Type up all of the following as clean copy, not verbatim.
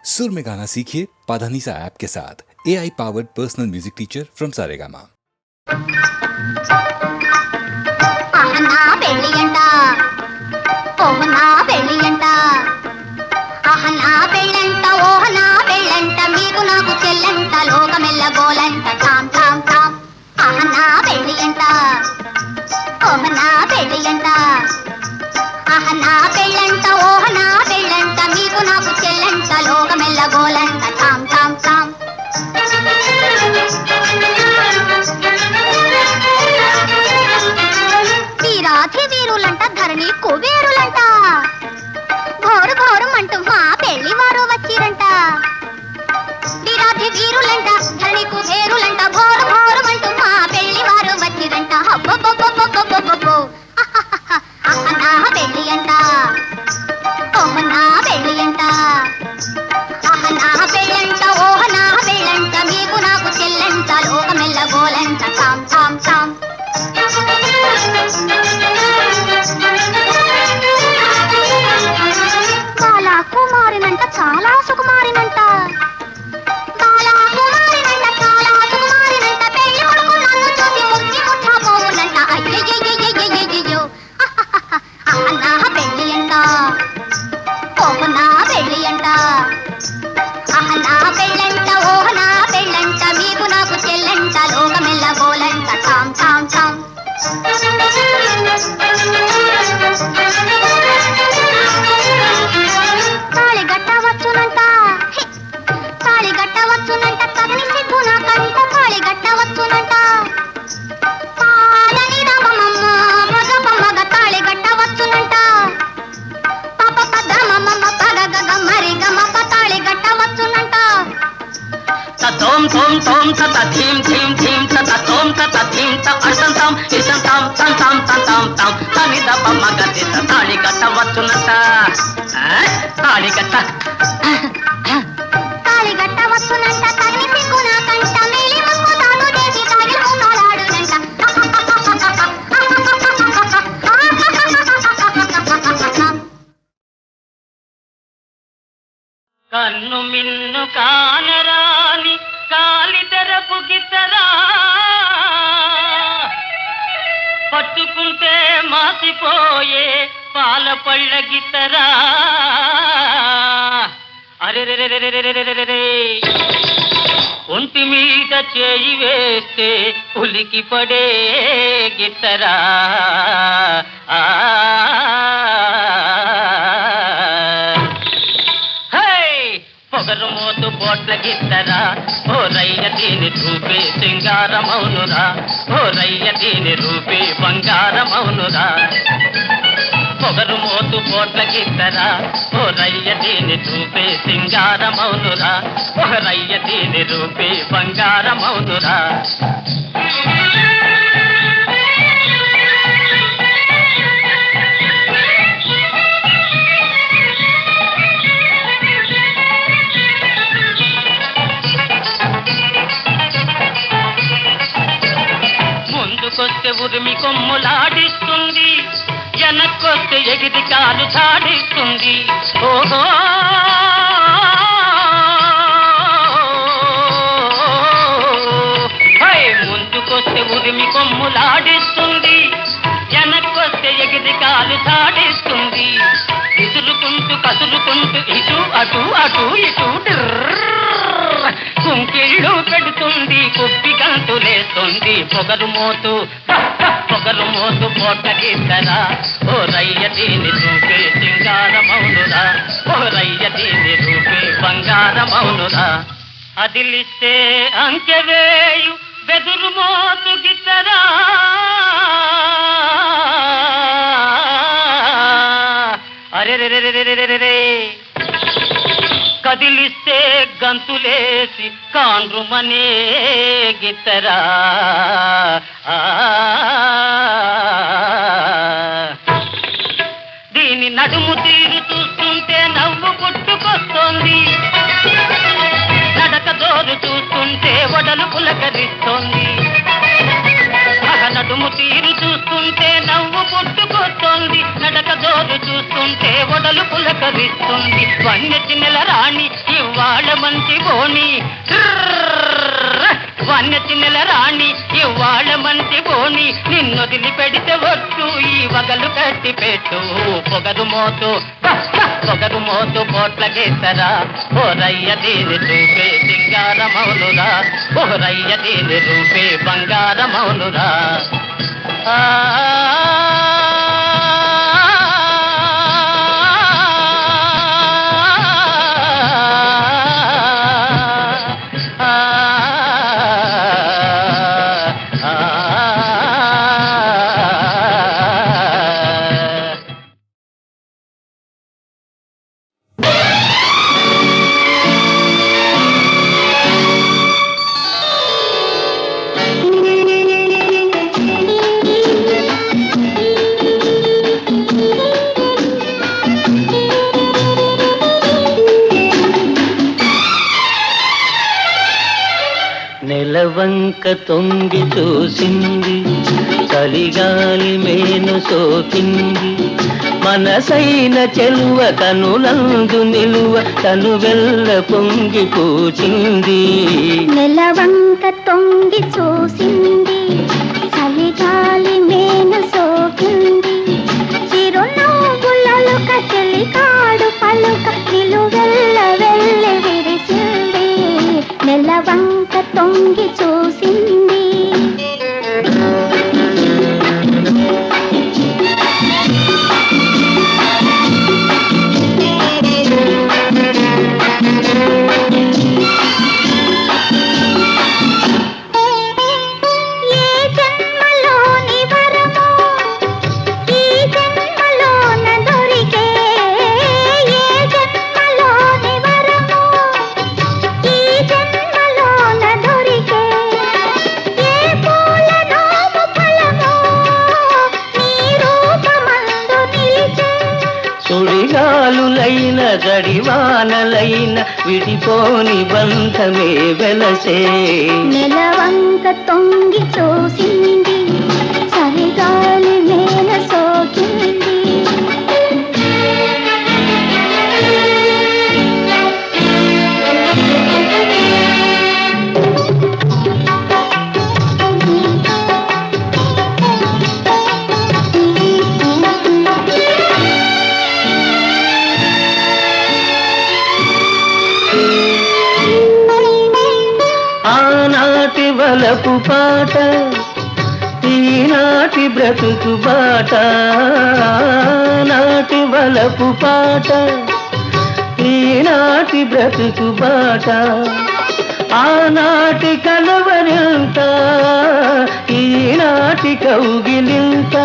सुर में गाना सीखिए पाधानीसा ऐप के साथ AI powered personal music teacher from Saregama. అహనా పెళ్ళియంట ఓహనా పెళ్ళియంట అహనా పెళ్ళంట ఓహనా పెళ్ళంట మీకు నాకు చెల్లంట లోకమెల్ల గోలంట తాం తాం తాం అహనా పెళ్ళియంట ఓహనా పెళ్ళియంట అహనా పెళ్ళంట ఓహనా పెళ్ళంట మీకు నాకు చెల్లంట లోకమెల్ల గోలంట తాం తాం తాం వీరాధి వీరులంట ధరణి కుబేరులంట ఘోరు ఘోరుమంటూ మా పెళ్లి వారు వచ్చిరంట వీరాధి వీరులంట ధరణి కుబేరులంట ఘోరు ఘోరుమంటూ మా పెళ్లి వారు వచ్చిరంట అబ్బబ్బబ్బబ్బబ్బబ్బబ్బో అహనా పెళ్లి అంట ఓహనా పెళ్లి అంట అహనా పెళ్ళంట ఓహనా పెళ్ళంట మీకు నాకు చెల్లంట లోకమెల్ల గోలంట తాం తాం తాం బాలా కుమారినంట చాలా సుకుమారినంట బాలా కుమారినంట చాలా సుకుమారినంట పెళ్లి కొడుకు నన్ను చూసి ముక్కి ముట్టబోవునంట అయ్యయ్యయ్యయ్యయ్యయ్యో అహనా పెళ్లి అంట ఓహనా పెళ్లి అంట అహనా పెళ్ళంట ఓహనా పెళ్ళంట మీకు నాకు చెల్లంట లోకమెల్ల గోలంట తాం తాం తాం తాళి గట్టవచ్చునంట తాళి గట్టవచ్చునంట తగని సిగ్గు నాకంట తాళి గట్టవచ్చునంట పాలని రామమ్మ మగ తాళి గట్టవచ్చునంట పాప పద మమ్మ పగ గగ మరి గమ తాళి గట్టవచ్చునంట తోం తోం తోం తత థీం థీం థీం తత తోం తత థీం త అర్థం తాం ఇసం తాం తం తాం తం తాం తాం తని దప మగది తాళి కట్టవచ్చునంట తాళి కట్ట తాళి గట్టవచ్చునంట తగిని సిగ్గు నాకంట మేలి ముక్కు తాను చేసి తాగి ఉన్నాడాడునంట కన్ను మిన్ను కానరాని కాలి తెరపు గిత్తరా పట్టుకుంటే మాసిపోయే పాల పళ్ళ గిత్తరా అరెరెరెరెరెరెరెరెరె ఒంటి మీద చేయి వేస్తే ఉలికి పడే గిత్తరా పొగరు మోతు పోట్ల గిత్తరా ఓ రయ్య దీని రూపే సింగారమౌనురా ఓ రయ్య దీని రూపే బంగారమౌనురా పొగరు మోతు పోట్ల గిత్తరా ఓ రయ్య దీని రూపే సింగారమౌనురా ఓ రయ్య దీని రూపే బంగారమౌనురా ముందుకొస్తే ఉరిమి కొమ్ములాడిస్తుంది వెనక్కొస్తే ఎగిరి కాలు చాడిస్తుంది ఓహో ముందుకొస్తే ఉరిమి కొమ్ములాడిస్తుంది వెనక్కొస్తే ఎగిరి కాలు చాడిస్తుంది విసురుకుంటూ కసురుకుంటూ ఇటు అటు అటు ఇటు కుంకిళ్ళు పెడుతుంది కుప్పి గంతులేస్తుంది పొగరు మోతు పోట గిద్దరా ఓ రయ్య దీని రూపే సింగారమౌనురా ఓ రయ్య దీని రూపే బంగారమౌనురా అదిలిస్తే అంకెవేయు బెదురు మోతు గిద్దరా అరెరెరెరెరెరెరె కదిలిస్తే గంతులేసి కాండ్రుమనే గిత్తరా దీని నడుము తీరు చూస్తుంటే నవ్వు పుట్టుకొస్తోంది నడక దోరు చూస్తుంటే వడలు పులకరిస్తోంది నడుము తీరు చూస్తుంటే నవ్వు పుట్టుకొస్తోంది నడక దోరు చూస్తుంటే వడలు పులకరిస్తుంది వన్య చిన్నెల రాణి ఇవాళ మంచి బోని వన్నెతి నెల రాణి ఇవాళ మంచి బోని నిన్నొదిలి పెడితే వచ్చు ఈ వగలు కట్టి పెట్టు పొగరు మోతు పోట్లకేసరా ఓరయ్య దీని రూపే సింగారమౌనురా ఓరయ్య దీని రూపే బంగారమౌనురా నెలవంక తొంగి చూసింది చలిగాలి మేను సోకింది మనసైన చెలువ కనులందు నిలువ తను వెల్ల పొంగి పూచింది నెలవంక తొంగి చూసింది చలిగాలి మేను సోకింది చిరునవ్వులొలుక చెలికాడు పలుక నిలువెల్ల వెళ్ళి విరిసింది నెలవంక తొంగి చూసింది సుడిగాలులైన గడివానలైన విడిపోని బంధమే వెలసే నెలవంక తొంగి చూసింది చలిగాలి మేన సోకింది ఆనాటి వలపు పాట ఈనాటి బ్రతుకు బాట నాటి వలపు పాట ఈనాటి బ్రతుకు బాట ఆనాటి కలవరింత ఈనాటి కౌగిలింత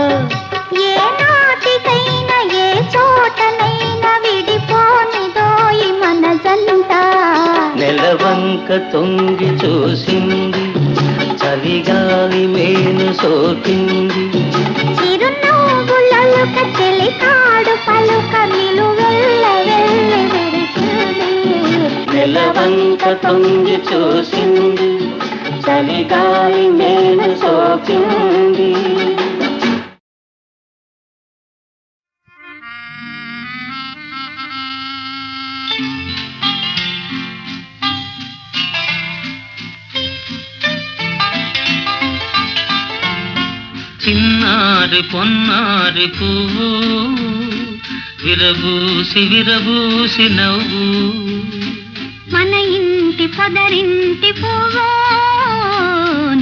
ఏ నాటికైనా ఏ చోటనైనా విడిపోనిదోయి మనసంత నెలవంక తొంగి చూసింది చలిగాలి మేను సోకింది చిరునవ్వులొలుక చెలికాడు పలుక నిలువెల్ల వెళ్ళి విరిసింది నెలవంక తొంగి చూసింది చలిగాలి మేను సోకింది చిన్నారి పొన్నారి పువ్వు విరబూసి విరబూసి నవ్వు మన ఇంటి పొదరింటి పువ్వు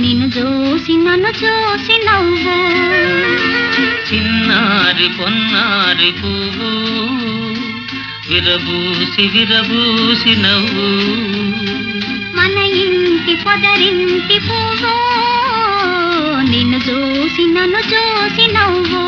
నిన్ను చూసి నన్ను చూసి నవ్వు చిన్నారి పొన్నారి పువ్వు విరబూసి విరబూసి నవ్వు మన ఇంటి పొదరింటి పువ్వు నిన్ను చూసి నన్ను చూసి నవ్వు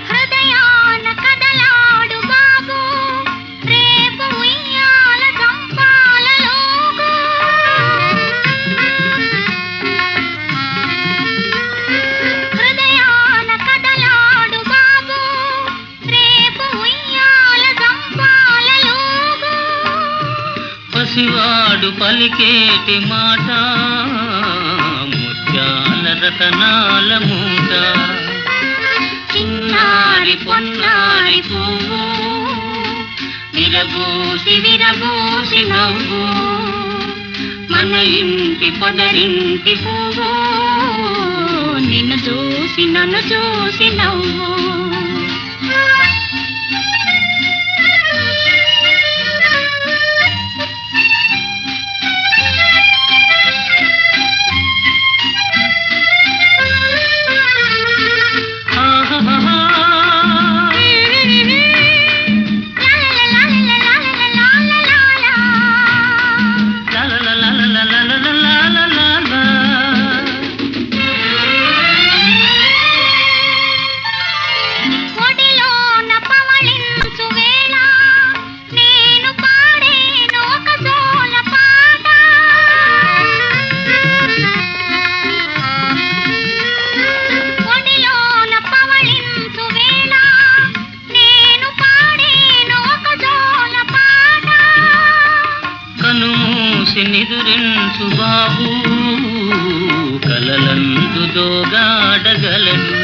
హృదయాన కదలాడు బాబు రేపు నాడు పలికేటి మాట ముత్యాల రతనాల మూట చిన్నారి పొన్నారి పువ్వు విరబూసి విరబూసి నవ్వు మన ఇంటి పొదరింటి పువ్వు నిన్ను చూసి నన్ను చూసి నవ్వు నిదురించు బాబు కలలందు దోగాడగలడు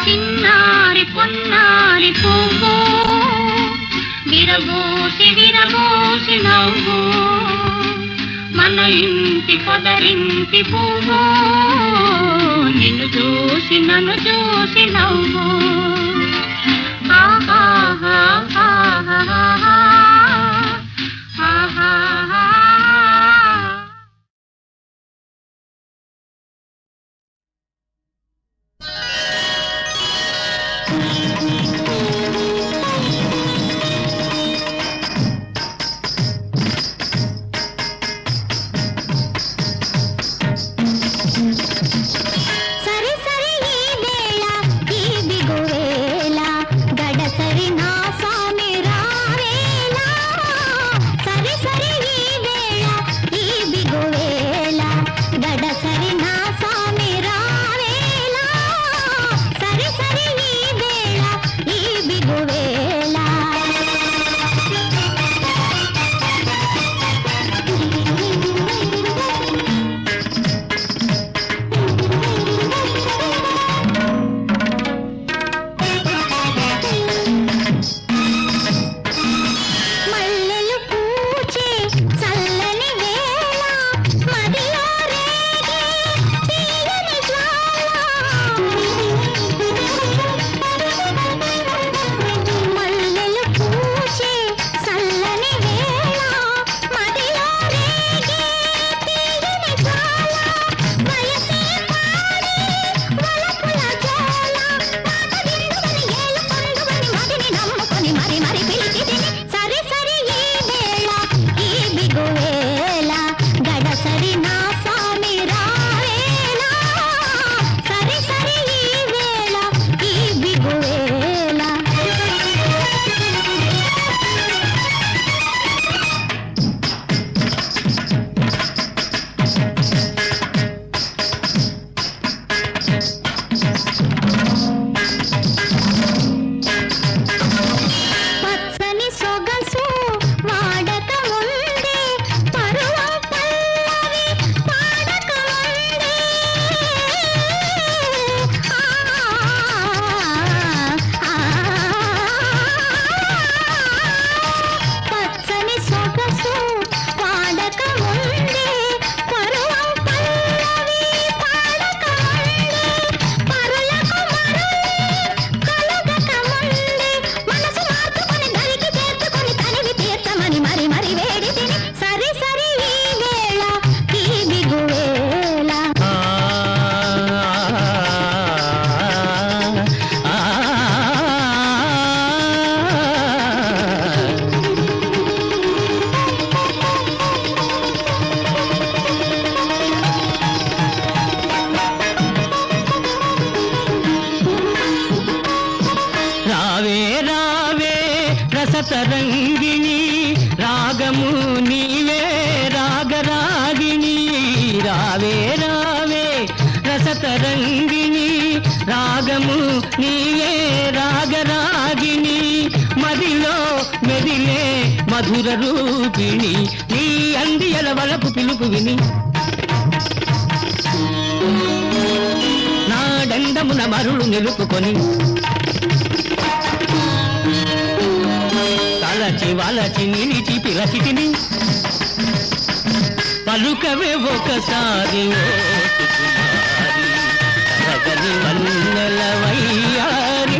చిన్నారి పొన్నారి పువ్వు విరబూసి విరబూసి నవ్వు మన ఇంటి పొదరింటి పువ్వు నిన్ను చూసి నన్ను చూసి నవ్వు రసతరంగిణి రాగము నీవే రాగరాగిణి రావే రావే రసతరంగిణి రాగము నీవే రాగరాగిణి మదిలో మెదిలే మధుర రూపిణి నీ అంది ఎలవలపు పిలుపు విని నా దండమున మరులు నిలుపుకొని తలచి వలచి నిలిచి పిలచితిని పలుకవే ఒకసారి ఓ సుకుమారి తరగని వన్నెల వయ్యారి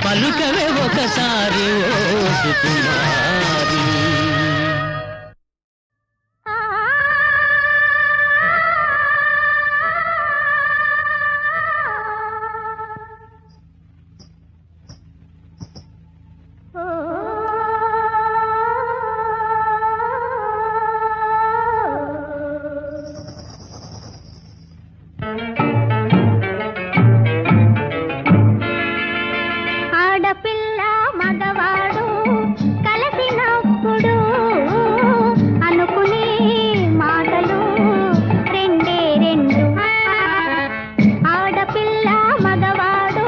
పలుకవే ఒకసారి ఓ సుకుమారి ఆడపిల్ల మగవాడు కలిసినప్పుడు అనుకునే మాటలు రెండే రెండు. ఆడపిల్ల మగవాడు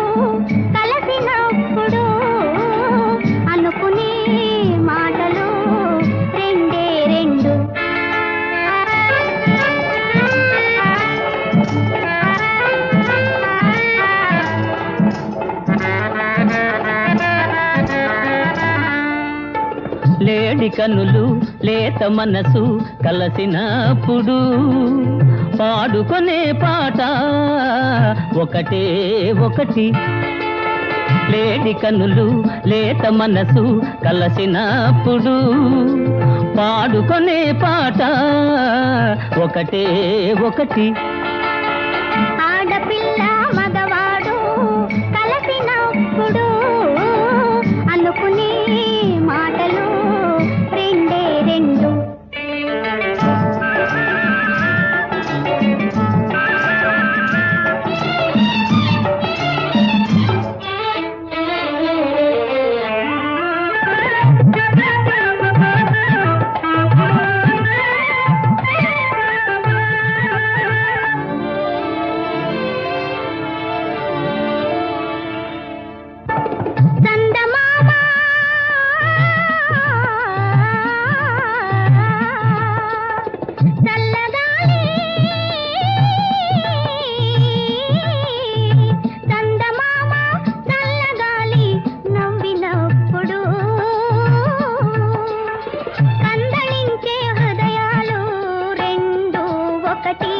కలిసినప్పుడు అనుకునే మాటలు రెండే రెండు. లేడి కనులు లేత మనసు కలసినప్పుడు పాడుకొనే పాట ఒకటే ఒకటి. లేడి కనులు లేత మనసు కలసినప్పుడు పాడుకొనే పాట ఒకటే ఒకటి. ఆడపిల్ల మగవాడు కలిసినప్పుడు అనుకునే మాటలు రెండే రెండు. చందమామ చల్లగాలి చందమామ చల్లగాలి నవ్వినప్పుడు కందళించే హృదయాలు రెండు ఒకటి.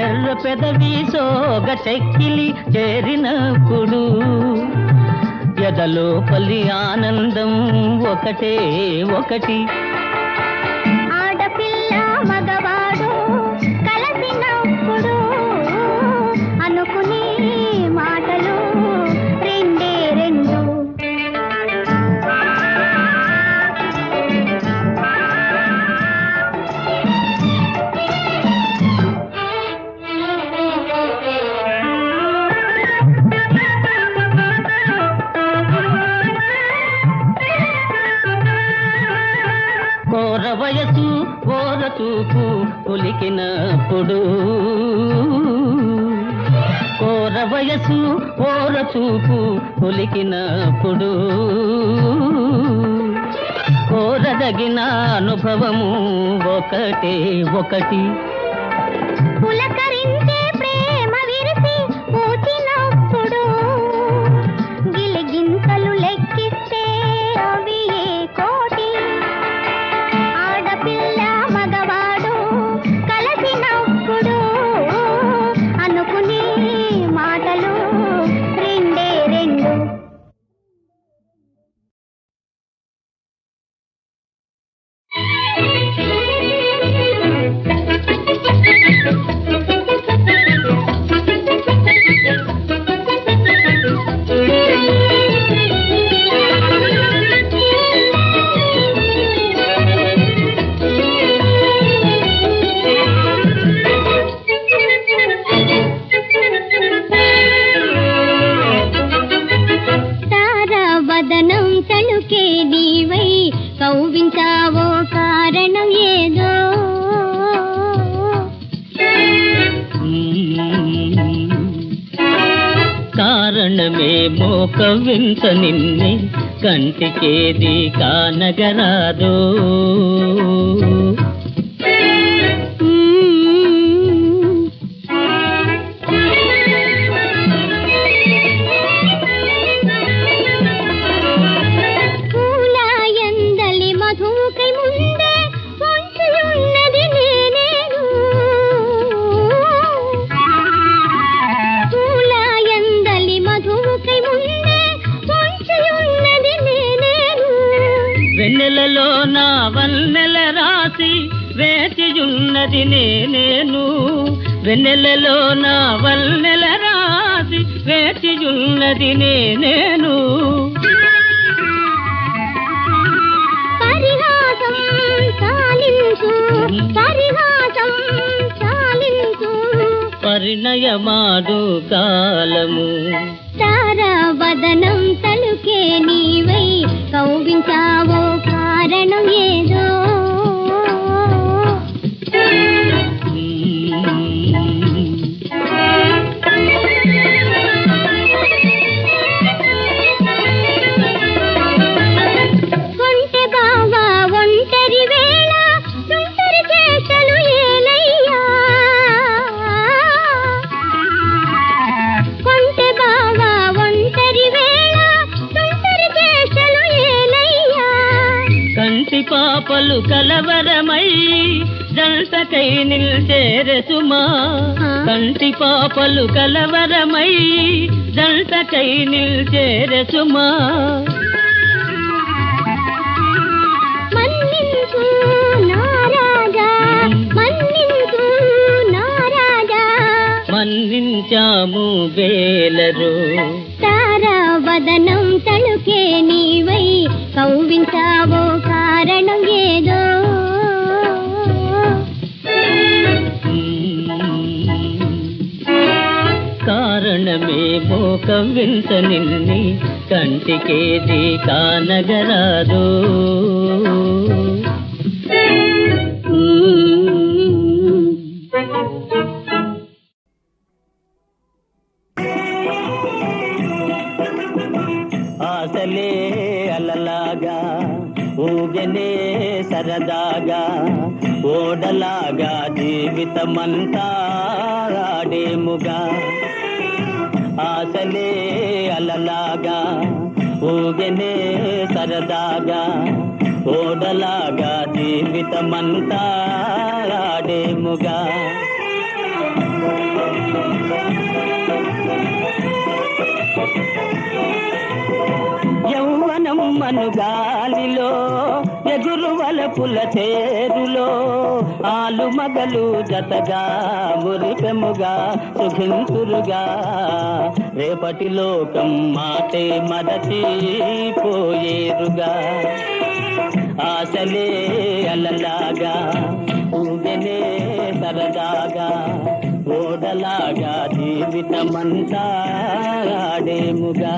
ఎర్ర పెదవి సోగ చెక్కిలి చేరినప్పుడు ఎదలోపలి ఆనందం ఒకటే ఒకటి. ఆడపిల్ల మగవాడు కలిసినప్పుడు అనుకునే మాటలు రెండే రెండు. కోర వయసు ఓర చూపు ఉలికినప్పుడు కోర వయసు ఓర చూపు ఉలికినప్పుడు కోరదగిన అనుభవము ఒకటే ఒకటి. పులకరించే ప్రేమ విరిసి పూచినప్పుడు గిలిగింతలు లెక్కిస్తే అవి ఏ కోటి. ఆడపిల్ల మగవాడు కలిసినప్పుడు అనుకునే మాటలు రెండే రెండు. కారణమే మోక వింత నిన్ని కంటికేది కానగరాదు. వెన్నెలలో నా వన్నెల రాసి వేచియున్నది నేనేను. వెన్నెలలో నా వన్నెల రాసి వేచియున్నది నేనేను. పరిహాసం చాలించు, పరిహాసం చాలించు, పరిణయమాడు కాలము. తారావదనం తలుకే నీవై కౌగించావో కారణం ఏదో. కొంటె బావా ఒంటరి వేళ తుంటరి చేష్టలు ఏలయ్యా. కొంటె బావా ఒంటరి వేళ తుంటరి చేష్టలు ఏలయ్యా. కంటి పాపలు కలవరమై జంటకై నిల్చేరె సుమా. కంటి పాపలు కలవరమై జంటకై నిల్చేరె సుమా. మన్నించు నా రాజా, మన్నించు నా రాజా. మన్నించాము బేలరు. తారావదనం తలుకే నీవై కౌవించావో కారణం ఏదో. కారణమే మోక వింత నిన్ని కంటికేది కానగరాదు. ఆశలే అలలాగా ఊగనే సరదాగా ఓడలాగా జీవితమంతా ఆడేముగా. ఆశలే అలలాగా ఊగనే సరదాగా ఓడలాగా జీవితమంతా ఆడేముగా. యౌవనం మను గాలిలో ఎగురువలపుల చేరులో ఆలు మగలు జతగా మురిపెముగా సుఖింతురుగా. రేపటి లోకం మాటే మరచిపోయేరుగా. ఆశలే అలలాగా ఊగనే సరదాగా ఓడలాగా జీవితమంతా ఆడేముగా.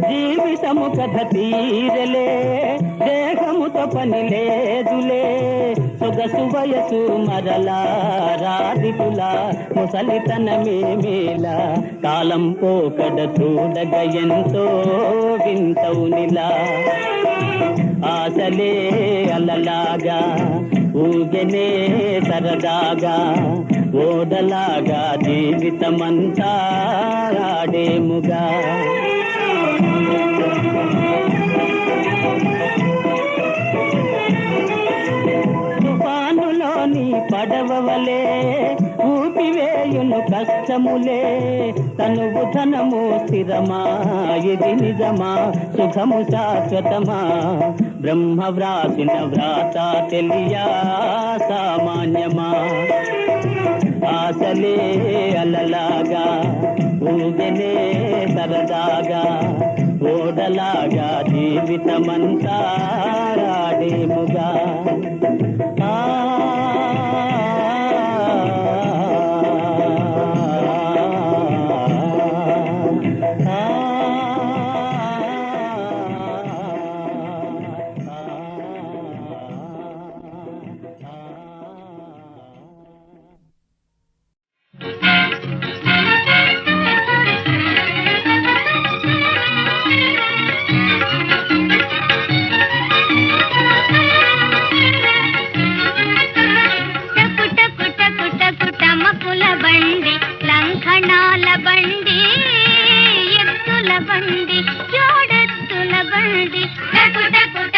జీవితము కథ తీరలే దేహముతో పని లేదులే. సొగసు వయసు మరలా రాదికులా ముసలితనమే మేలా. కాలం పోకడ చూడగ ఎంతో వింతౌనిలా. ఆశలే అలలాగా ఊగనే సరదాగా ఓడలాగా జీవితమంతా ఆడేముగా. తుఫానులోని పడవలే ఊపివేయును కష్టములే. తనువు ధనము స్థిరమా ఇది నిజమా సుఖము శాశ్వతమా. బ్రహ్మ వ్రాసిన వ్రాత తెలియా సామాన్యమా. ఆశలే అలలాగా ఊగనే సరదాగా ఓడలాగా జీవితమంతా ఆడేముగా.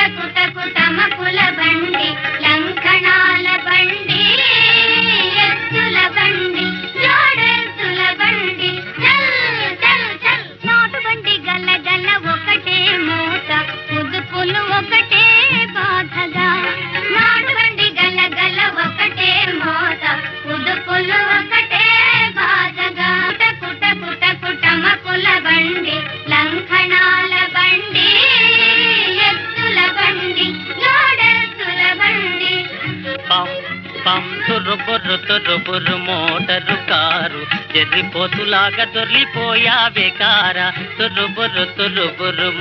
టకుటకుటకుటకుటమకుల బండి లంకణాల బండి ఎత్తుల బండి జోడెత్తుల బండి చల్ చల్ చల్ నాటు బండి గల్ల గల్ల ఒకటే మూత ముదుపులు ఒకటే బాధగా నాటు బండి గల్ల గల్ల ఒకటే మూత ముదుపులు ఒకటే బాధగా టకుటకుటకుటమకుల బండి లంకణాల బండి ఎత్తుల బండి జోడెత్తుల బండి పం పం తురుబురు మోటరు కారు జర్రిపోతులాగా దొర్లిపోయావే కారా తురుబురు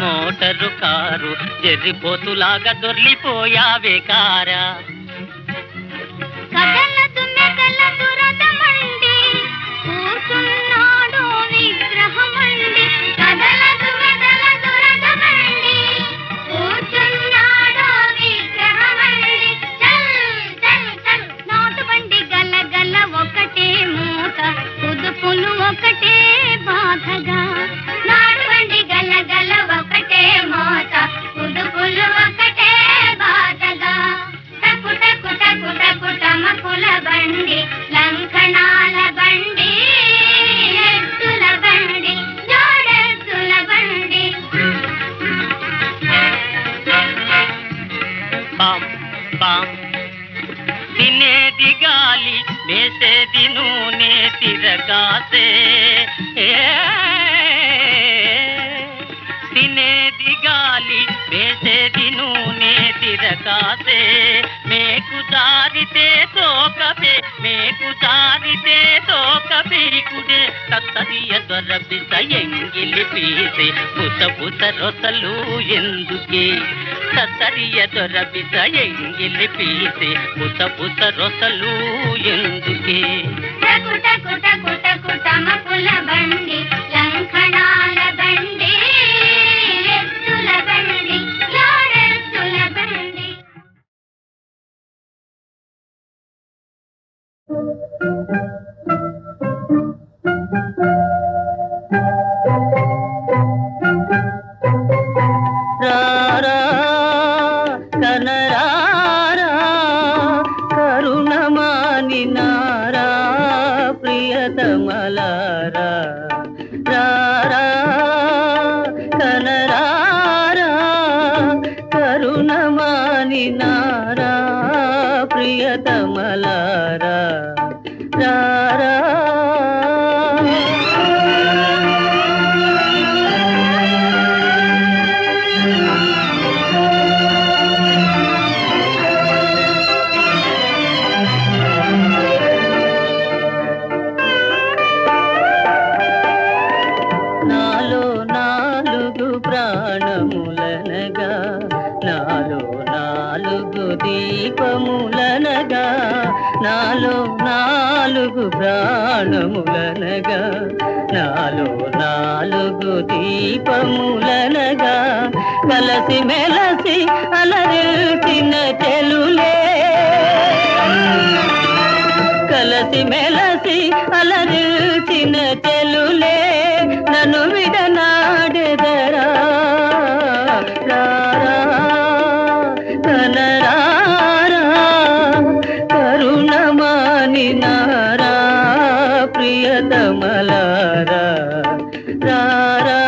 మోటరు కారు జర్రిపోతులాగా దొర్లిపోయావే కారా కదలదు మెదలదు రథమండి కూర్చున్నాడు విగ్రహమండి కదలదు మెదలదు రథమండి కూర్చున్నాడు విగ్రహమండి చల్ చల్ చల్ నాటు బండి గల్ల గల్ల ఒకటే మూట పుదుపులు ఒకటే బాధగా నాటు బండి గల్ల గల్ల ఒకటే మూట పుదుపులు ఒకటే బాధగా టకుటకుటకుటకుటమకుల బండి లంకణాల బండి ఎత్తుల బండి జోడెత్తుల బండి పం పం తినేది గాలి వేసేది నూనె తిరగాసే తినేది గాలి వేసేది నూనె తిరగాసే మేకు జారితే తోకపే మేకు జారితే తోకపీకుడే తత్తరియ దొరబిస ఎంగిలి పీసే పుస పుస రొసలు ఎందుకే తత్తరియ దొరబిస ఎంగిలి పీసే పుస పుస రొసలు ఎందుకే టకుటకుటకుటకుటమకుల బండి లంకణాల బండి ఎత్తుల బండి జోడెత్తుల బండి రారా కనరారా కరుణమాని నారా ప్రియతమలారా రారా కనరారా కరుణమాని నారా ప్రియతమలారా రారా నాలో నాలుగు ప్రాణములనగా నాలో నాలుగు దీపములనగా నాలో నాలుగు ప్రాణములనగా నాలో నాలుగు దీపములనగా కలసి మెలసి అలరిల్చిన చెలులే కలసి మెలసి అలరిల్చిన చెలులే నన్ను విడనాడెదరా రారా కనరారా కరుణమాని నారా ప్రియతమలారా రారా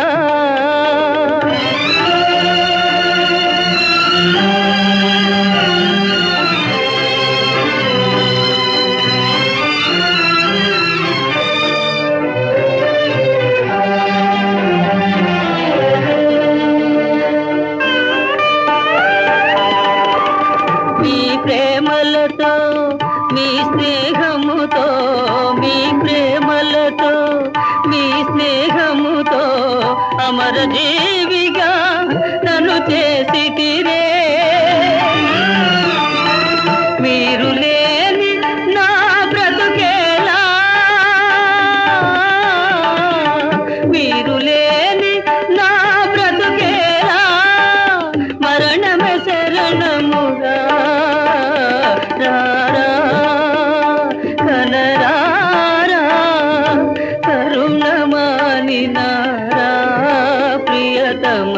మీ ప్రేమలతో మీ స్నేహముతో మీ ప్రేమలతో మీ స్నేహముతో అమర జీవిగా నన్ను చేసితిరే మీరు లేని నా బ్రతుకేలా మీరు లేని నా బ్రతుకేలా మరణమే శరణముగా రారా కనరారా కరుణమాని నారా ప్రియతమ